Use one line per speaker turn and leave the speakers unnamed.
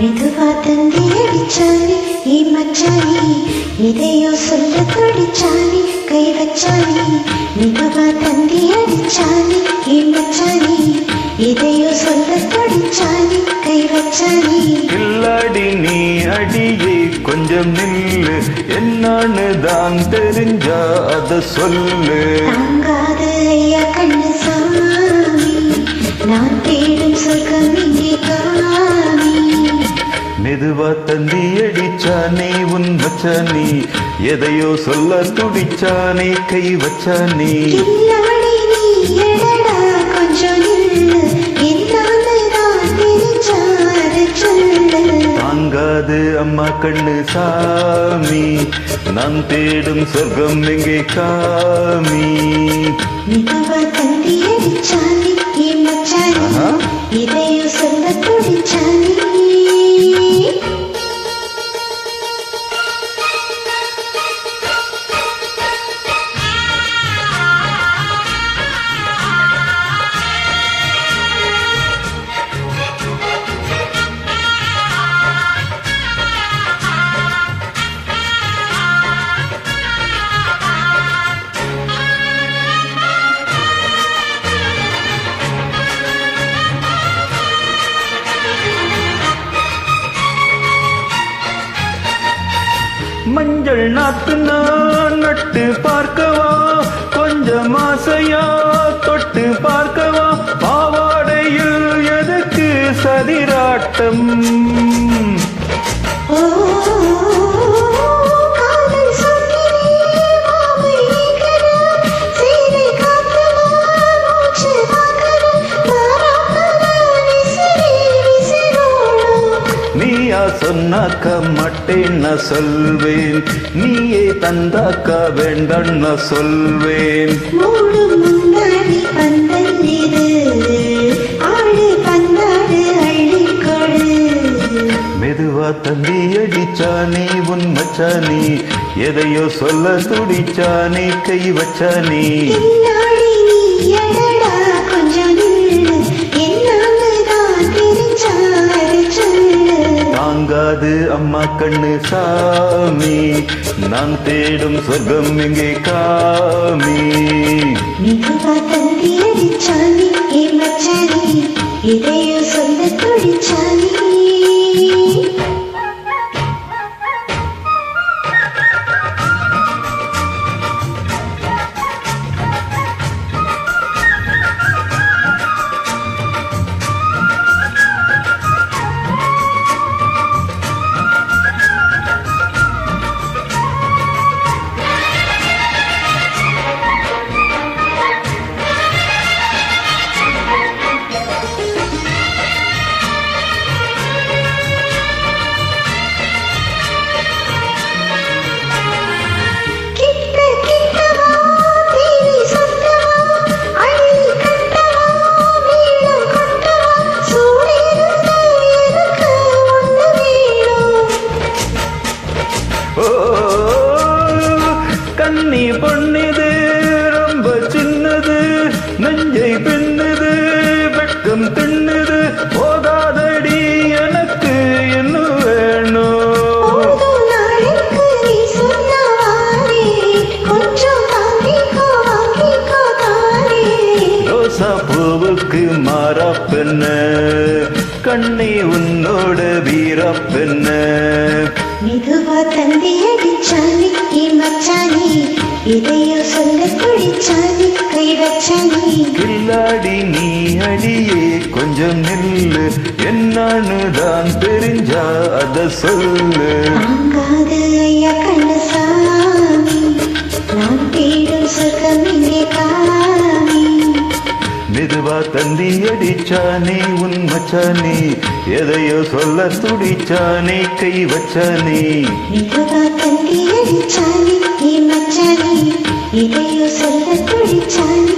மெதுவா தந்தி அடிச்சானே ஏ மச்சானே இதையோ சொல்ல துடிச்சானே கை வச்சானே மெதுவா தந்தி அடிச்சானே ஏ மச்சானே இதையோ சொல்ல துடிச்சானே கை வச்சானே
கில்லாடி நீ அடியே கொஞ்சம் நில்லு என்னன்னு தான் தெரிஞ்சா அத சொல்லு
தாங்காது ஐயா கண்ணு சாமி நான் தேடும் சொர்க்கம் இங்கே காமி
மெதுவா தந்தி அடிச்சானே உன் மச்சானே எதையோ சொல்ல துடிச்சானே கை வச்சானே
கில்லாடி நீ எடடா கொஞ்சம் நில்லு என்னான்னு நான் தெரிஞ்சா அதை சொல்லு
தாங்காது அம்மா கண்ணு சாமி நான் தேடும் சொர்க்கம் எங்கே காமி
மெதுவா தந்தி அடிச்சானே ஏ மச்சானே இதையோ சொல்ல துடிச்சானே
மஞ்சள் நாத்து நான் நட்டு பார்க்கவா கொஞ்சம் ஆசையா தொட்டு பார்க்கவா பாவாடையில் எதற்கு சதிராட்டம்
ஓ காதல் சொன்னிலே மாமை நீக்கற சீலை காத்தல மூச்சு வாங்கற மாறாப்பன விசிறி விசிறோடும்
நீயா சொன்னாக்க மாட்டேன் நான் சொல்வேன் நீயே தந்தாக்க வேண்டாம் நான் சொல்வேன்
மூடும் முன்னாடி பந்தல் இது ஆடு பந்தாடு அள்ளிக்கொடு
மெதுவா தந்தி அடிச்சானே உன் மச்சானே எதையோ சொல்ல துடிச்சானே கை வச்சானே
கில்லாடி நீ எடடா கொஞ்சம் நில்லு என்னான்னு தான் தெரிஞ்சா அதை சொல்லு
தாங்காது அம்மா கண்ணு சாமி நான் தேடும் சொர்க்கம் எங்கே காமி
மெதுவா தந்தி அடிச்சானே ஏ மச்சானே இதையோ சொல்ல துடிச்சானே கிட்ட கிட்டவா தேவி சொந்தவா அள்ளி கட்டவா மேளம் கொட்டவா சூடிருந்த எனக்கு ஒன்று வேணும்
ஓ கண்ணி பொண்ணிது ரொம்ப சின்னது நெஞ்சை பின்னுது வெட்கம் தின்னுது போதாதடி எனக்கு இன்னும் வேணும்
போதும் நாளைக்கு நீ சொன்னவாறே கொஞ்சம் வாங்கிக்கோ தானே
ரோசா பூவுக்கு மாறா பெண்ண கண்ணி உன்னோட வீரா பெண்ண
மெதுவா தந்தி அடிச்சானே ஏ மச்சானே இதையோ சொல்ல துடிச்சானே கை வச்சானே
கில்லாடி நீ அடியே கொஞ்சம் நில்லு என்னன்னு தான் தெரிஞ்சா அத சொல்லு
தாங்காது ஐயா கண்ணு சாமி நான் தேடும் சொர்க்கம் இங்கே காமி
மெதுவா தந்தி அடிச்சானே உன் மச்சானே எதையோ சொல்ல துடிச்சானே கை வச்சானே
மெதுவா தந்தி அடிச்சானே ஏ மச்சானே இதையோ சொல்ல துடிச்சானே